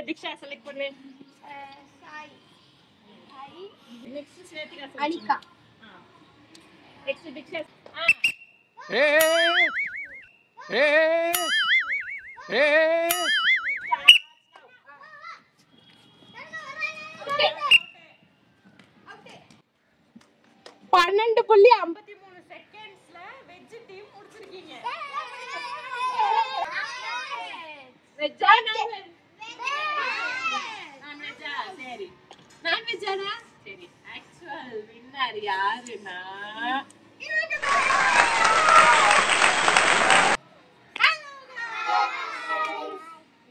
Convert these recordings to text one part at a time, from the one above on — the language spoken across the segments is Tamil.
Diksha select பண்ணு. Sai. Next Svetika select. Anika. Next Diksha. பன்னெண்டு புள்ளி 53 செகண்ட்ஸ்ல வெஜ் டீம் முடிச்சிருக்கீங்க. வெஜ்ஜா நான்வெஜ்ஜா? சரி, நான்வெஜ்ஜாடா? சரி. ஆக்சுவல் வின்னர் யாருன்னா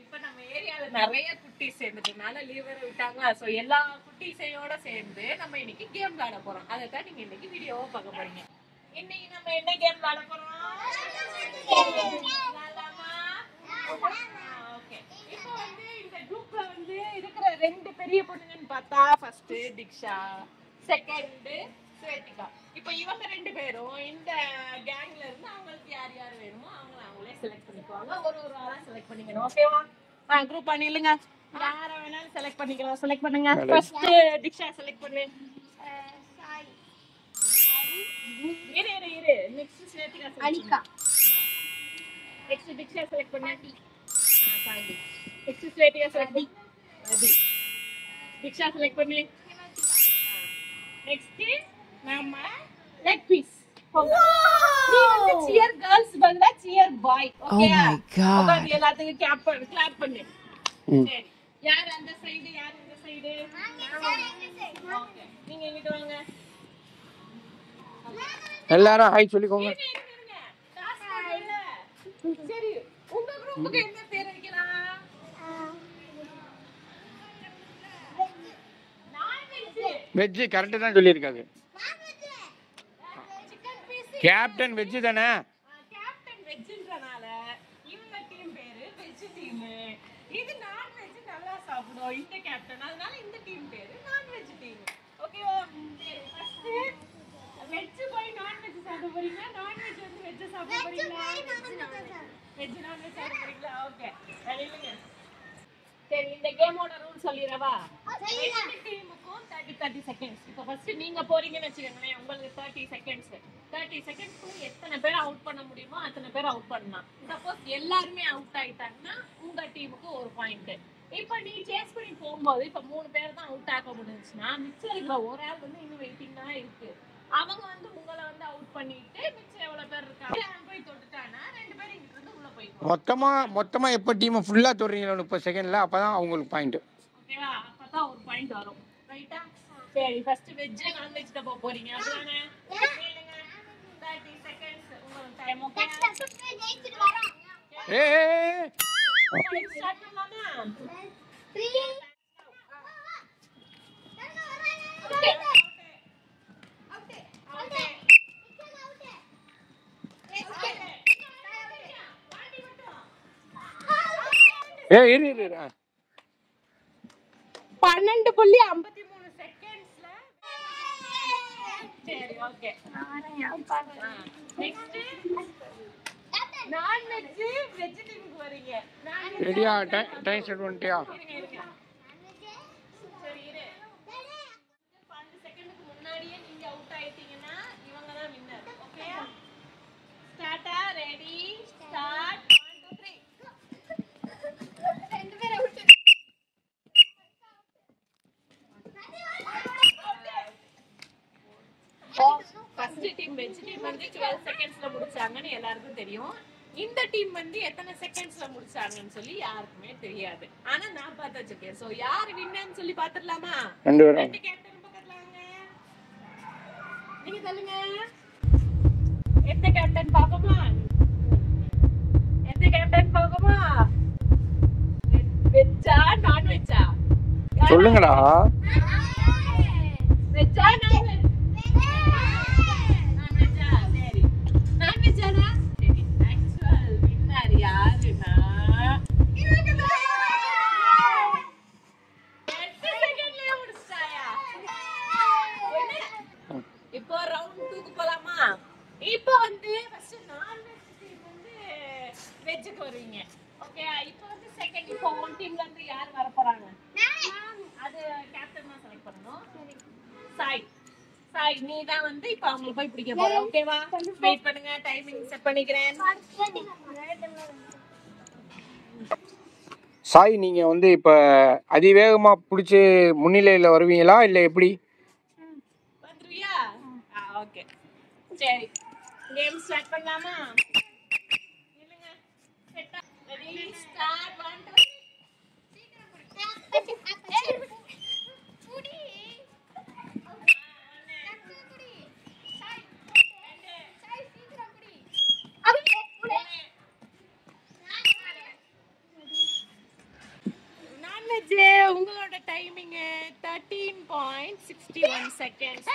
இப்ப நம்ம ஏரியால நிறைய குட்டீஸ் சேர்ந்துட்டனால லீவ் வேற விட்டாங்களா, சோ எல்லா குட்டீஸையோட சேர்ந்து நம்ம இன்னைக்கு கேம் விளையாட போறோம். அதைத்தான் நீங்க இன்னைக்கு வீடியோவா பார்க்க போறீங்க. இன்னைக்கு நம்ம என்ன கேம் விளையாட போறோம்? ஓகே. இப்போ வந்து இந்த குரூப்ல வந்து இருக்கிற ரெண்டு பெரிய பொண்ணுங்கன்னு பார்த்தா ஃபர்ஸ்ட் திக்ஷா, செகண்ட் ஸ்வேதிகா. இப்போ இவங்க ரெண்டு பேரும் இந்த கேங்ல இருந்து அவங்களுக்கு யார் யார் வேணுமோ அவங்களே செலக்ட் பண்ணிக்குவாங்க. ஒரு ஆளா செலக்ட் பண்ணிக்கணும். ஓகேவா? குரூப் பண்ணிடுங்க. யார வேணாலும் செலக்ட் பண்ணிக்கலாம். செலக்ட் பண்ணுங்க. ஃபர்ஸ்ட் திக்ஷா செலக்ட் பண்ணு. Sai. இரு. Next Swethika select Anika. Next Diksha select பண்ணு. சாந்தி. நெக்ஸ்ட் ஸ்வேதிகா செலக்ட் பண்ணு. ரதி. திக்ஷா செலக்ட் பண்ணு. நெக்ஸ்ட் நம்ம லெக் பீஸ். நீ வந்து cheer girls பதிலா cheer boy. ஓகேயா? உட்கார்ந்து எல்லாத்துக்கும் கிளாப் பண்ணு. சரி. யார் அந்த சைடு, யார் இந்த சைடு? ஓகே. நீங்க இங்க வாங்க. எல்லாரும் ஹாய் சொல்லிக்கோங்க. சரி, உங்க குரூப்புக்கு என்ன பேர் வைக்கலாம்? வெஜ் கரெக்ட் தான் சொல்லியிருக்காங்க. கேப்டன் வெஜ் தானே? கேப்டன் வெஜ்ன்றனால இவங்க டீம் பேரு வெஜ் டீம். இது நான் வெஜ் நல்லா சாப்பிடும் இந்த கேப்டன், அதனால இந்த டீம் பேரு நான் வெஜ் டீம். ஓகேவா? சரி, ஃபர்ஸ்ட் வெஜ் போய் நான் வெஜ் சாப்பிட போறீங்க, நான் வெஜ் வந்து வெஜ் சாப்பிட போறீங்களா? வெஜ் நான் வெஜ் சாப்பிட போறீங்களா? ஓகே, ரெடிங்க. சரி, இந்த கேமோட ரூல் சொல்லிரவா? ரெண்டு டீமுக்கும் 30 செகண்ட்ஸ். இப்போ ஃபர்ஸ்ட் நீங்க போறீங்கன்னு வெச்சுக்கங்களேன், உங்களுக்கு 30 செகண்ட்ஸ். 30 செகண்ட்ஸ்க்கு எத்தனை பேர் அவுட் பண்ண முடியுமோ அத்தனை பேர் அவுட் பண்ணலாம். சப்போஸ் எல்லாருமே அவுட் ஆயிட்டாங்கன்னா உங்க டீமுக்கு ஒரு பாயிண்ட். இப்போ நீ சேஸ் பண்ணி போகும்போது இப்போ 3 பேர் தான் அவுட் ஆக முடிஞ்சுன்னா மிச்சம் இருக்கிற ஒரு ஆள் வந்து இன்னும் வெயிட்டிங் தான் இருக்கு. அவங்க வந்து உங்களை வந்து அவுட் பண்ணிட்டு மிச்சம் எவ்வளவு பேர் இருக்காங்க போய் தொட்டுட்டானா 2 பேர் இங்க இருந்து உள்ள போய்க்குவாங்க. மொத்தமா எப்போ டீமை ஃபுல்லா தொடுறீங்களோ 30 செகண்ட்ல அப்பதான் அவங்களுக்கு பாயிண்ட். ஓகேவா? அப்பதான் ஒரு பாயிண்ட் வரும். ரைட்டா? சரி, ஃபர்ஸ்ட் வெஜ் நான் வெஜ் தான் போறீங்க. அப்படிதானே? 30 செகண்ட்ஸ் உங்களுக்கு டைம். ஓகே, ஸ்டார்ட் பண்ணலாமா? 3. இரு 12.53 செகண்ட்ஸ்ல. சரி, ஓகே. நெக்ஸ்ட் நான் வெஜ் டீமுக்கு வரீங்க. ரெடியா? டைம் செட் பண்ணிட்டியா? இருங்க. சரி, இரு. 5 செகண்டுக்கு முன்னாடியே நீங்க அவுட் ஆயிட்டீங்கன்னா இவங்க தான் வின்னர். ஓகே? ஸ்டார்ட்டா? Ready, start. 1 2 3. ரெண்டு பேர் out. First team veg team வந்து 12 செகண்ட்ஸ்ல முடிச்சாங்கன்னு எல்லாருக்கும் தெரியும். இந்த டீம் வந்து எத்தனை செகண்ட்ஸ்ல முடிச்சாங்கன்னு சொல்லி யாருக்குமே தெரியாது. ஆனா நான் பார்த்து வச்சிருக்கேன். சோ யார் வின்னர்னு சொல்லி பாத்துடலாமா? ரெண்டு கேப்டன் பக்கத்துல வாங்க. நீங்க சொல்லுங்க. எந்த கேப்டன் பாப்போமா? வெஜ்ஜா நான் வெஜ்ஜா? சொல்லுங்கடா. வெஜ்ஜா நான் வெஜ்? சரி, நான் வெஜ்ஜாடா? சரி. ஆக்சுவல் வின்னர் யாருன்னா 8 செகண்ட்லயே முடிச்சாயா? இப்போ ரவுண்ட் 2க்கு போலாமா? இப்போ வந்து ஃபர்ஸ்ட் நான் வெஜ் டீம் வந்து வெஜ்ஜுக்கு வருவீங்க. ஓகே, இப்போ வந்து செகண்ட் இப்போ ஒன் டீம்ல இருந்து யார் வர போறாங்க? சாய் நீ தான் வந்து இப்ப அவங்கள போய் பிடிக்க போற. ஓகேவா? வெயிட் பண்ணுங்க, டைமிங் செட் பண்ணிக்கிறேன். சாய் நீங்க வந்து இப்ப அதிவேகமா பிடிச்சி முன்னிலையில வருவீங்களா இல்ல எப்படி? வந்துருவியா? ஓகே சரி, கேம் ஸ்டார்ட் பண்ணலாமா? இல்லங்க, செட் ரெடி ஸ்டார்ட் 1 2 உங்களோட டைமிங் 13.61 செகண்ட்ஸ்.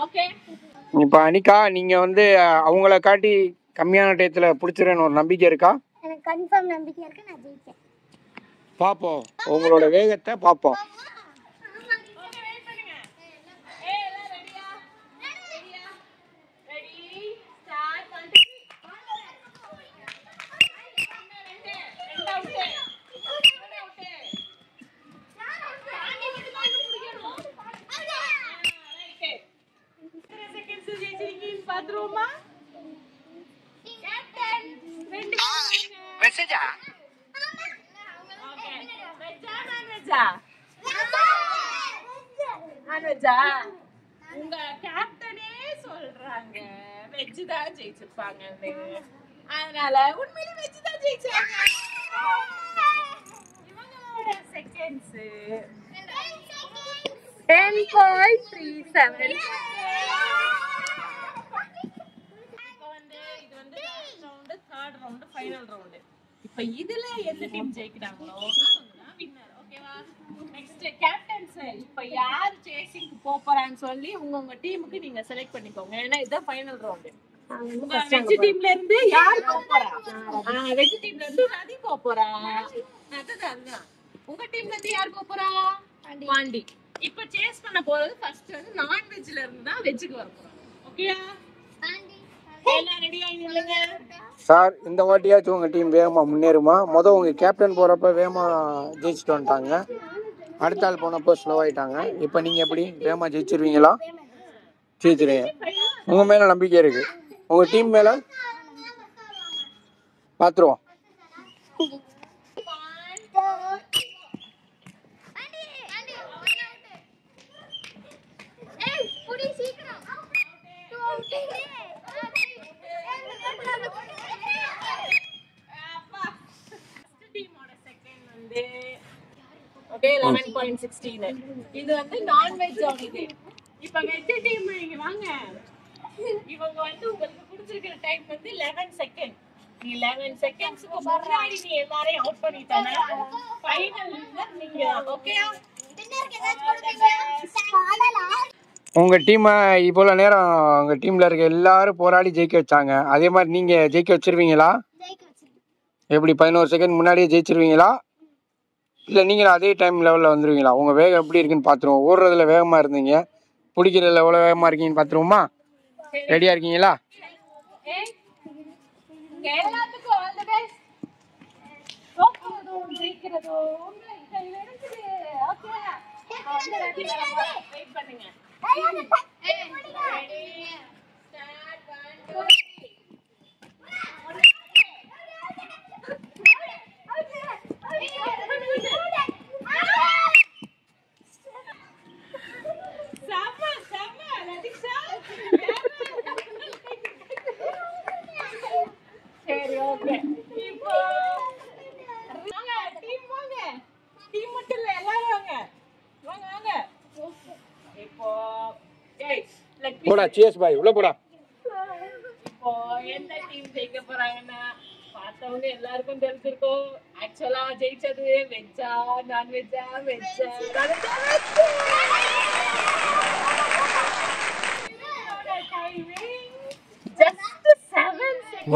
ஓகே இப்ப அனிகா நீங்க வந்து அவங்கள காட்டி கம்மியான டயத்துல பிடிச்சிருன்னு ஒரு நம்பிக்கை இருக்கா? எனக்கு கன்ஃபார்ம் நம்பிக்கை இருக்கு, நான் ஜெயிப்பேன். பாப்போம், உங்களோட வேகத்தை பாப்போம். ஓகே வெயிட் பண்ணுங்க. ஏய் எல்லாம் ரெடியா? ரெடி ஸ்டார்ட் 1 2 பாத்ரூமா கேப்டன் 2 மெசேஜா? ஓகே வெஜ்ஜா நான்வெஜ்ஜா? நான்வெஜ்ஜா? உங்க கேப்டனே சொல்றாங்க வெஜ் தான் ஜெயிச்சிருப்பாங்கன்னு. அதனால உண்மையிலே வெஜ் தான் ஜெயிச்சாங்க. இவங்களோட செகண்ட்ஸ் 10.37. இது வந்து last round, third round, final round. இப்போ இதுல எந்த டீம் ஜெயிக்கிறாங்களோ அவங்க தான் வின்னர். ஓகேவா? நெக்ஸ்ட் கேப்டன்ஸ் இப்போ யார் சேசிங் போறான்னு சொல்லி உங்க டீமுக்கு நீங்க செலக்ட் பண்ணிக்கோங்க. ஏன்னா இதுதான் ஃபைனல் ரவுண்ட். உங்க வெஜ் டீம்ல இருந்து யார் போறா? வெஜ் டீம்ல இருந்து நதி போறா. அதுதான் உங்க டீம்ல இருந்து யார் போறா? பாண்டி. இப்போ சேஸ் பண்ண போறது ஃபர்ஸ்ட் வந்து நான் வெஜ்ல இருந்து தான் வெஜ்க்கு வர போறாங்க. ஓகேயா? எல்லாம் ரெடியா இல்லங்க சார்? இந்த வாட்டியாச்சும் உங்க டீம் வேகமா முன்னேறுமா? உங்க கேப்டன் போறப்ப வேகமா ஜெயிச்சுட்டு வந்துட்டாங்க, அடுத்த ஆள் போனப்போ ஸ்லோவாயிட்டாங்க. இப்போ நீங்க எப்படி வேகமா ஜெயிச்சிருவீங்களா? ஜெயிச்சிருவீங்க, உங்க மேல நம்பிக்கை இருக்கு. உங்க டீம் மேல பாத்துருவோம். ஓகே 11.16. இது வந்து நான்வெஜ் ஆனது. இப்போ வெஜ் டீம் நீங்க வாங்க. இவங்க வந்து உங்களுக்கு கொடுத்திருக்கிற டைம் வந்து 11 செகண்ட். நீ 11 செகண்ட்ஸ்க்கு முன்னாடி நீ எல்லாரையும் அவுட் பண்ணிட்டனா ஃபைனல் வின்னர் நீங்க. ஓகேயா? உங்க டீமை இவ்வளோ நேரம் உங்க டீம்ல இருக்க எல்லாரும் போராடி ஜெயிக்க வச்சாங்க, அதே மாதிரி நீங்க ஜெயிக்க வச்சிருவீங்களா? எப்படி 11 செகண்ட் முன்னாடியே ஜெயிச்சிருவீங்களா இல்லை நீங்களும் அதே டைம் லெவலில் வந்துடுவீங்களா? உங்கள் வேகம் எப்படி இருக்குன்னு பார்த்துருவோம். ஓடுறதுல வேகமாக இருந்தீங்க, பிடிக்கிறதுல எவ்வளோ வேகமாக இருக்கீங்கன்னு பார்த்துருவோமா? ரெடியாக இருக்கீங்களா? எல்லாத்துக்கும் ஆல் தி பெஸ்ட். ஜெயிக்கிறதோ உங்களை கையில இருக்குது. ஓகே வெயிட் பண்ணுங்க. ரெடி ஸ்டார்ட் 1 2 சரி ஓகே. இப்போ வாங்க டீம், வாங்க டீம் மட்டும் இல்ல எல்லாரும் வாங்க வாங்க வாங்க. இப்போ ஏய் போடா சியர்ஸ் பாய், உள்ள போடா. இப்போ எந்த டீம் ஜெயிக்க போறாங்கன்னா பார்த்தவங்க எல்லாருக்கும் தெரிஞ்சிருக்கும். ஆக்சுவலா ஜெயிச்சது வெஜ்ஜா நான்வெஜ்ஜா? வெஜ்ஜா just 7 seconds.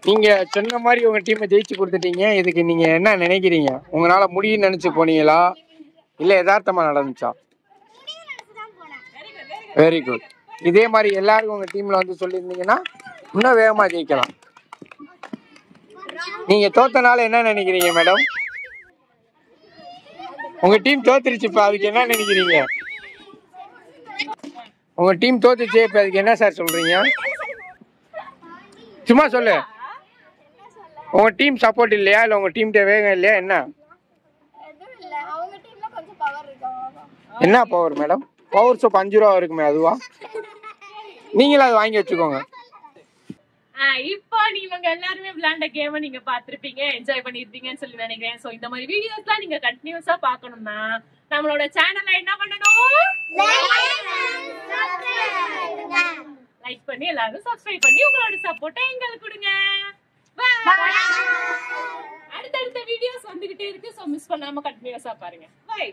நீங்க சொன்ன மாதிரி உங்க டீமை ஜெயிச்சு கொடுத்துட்டீங்க. இதுக்கு நீங்க என்ன நினைக்கிறீங்க? உங்களால முடியும்னு நினைச்சு போனீங்களா இல்ல யதார்த்தமா நடந்துச்சா? Very good. இதே மாதிரி எல்லாரும் உங்க டீம்ல வந்து சொல்லியிருந்தீங்கன்னா இன்னும் வேகமா ஜெயிக்கலாம். நீங்க தோத்தனால என்ன நினைக்கிறீங்க மேடம்? உங்க டீம் தோத்துருச்சு, இப்ப அதுக்கு என்ன நினைக்கிறீங்க? உங்க டீம் தோத்துச்சு, இப்ப அதுக்கு என்ன சார் சொல்றீங்க? சும்மா சொல்லு. உங்க டீம் சப்போர்ட் இல்லையா, இல்ல உங்க டீம் வேகம் இல்லையா, என்ன? என்ன பவர் மேடம்? பவர் சோப் 5 ரூபா இருக்குமே, அதுவா? நீங்களும் அதை வாங்கி வச்சுக்கோங்க. இப்போ நீங்க எல்லாருமே விளையாண்ட கேம் நீங்க பாத்திருப்பீங்க, என்ஜாய் பண்ணிருப்பீங்கன்னு சொல்லி நினைக்கிறேன். சோ இந்த மாதிரி வீடியோஸ்லாம் நீங்க கண்டினியூஸா பார்க்கணும்னா நம்மளோட சேனலை என்ன பண்ணணும்? லைக் பண்ணி எல்லாரும் சப்ஸ்கிரைப் பண்ணி உங்களோட சப்போர்ட்டை எங்களுக்கு கொடுங்க. அடுத்தடுத்த வீடியோஸ் வந்துகிட்டே இருக்கு, சோ மிஸ் பண்ணாம கண்டினியூஸா பாருங்க. பை.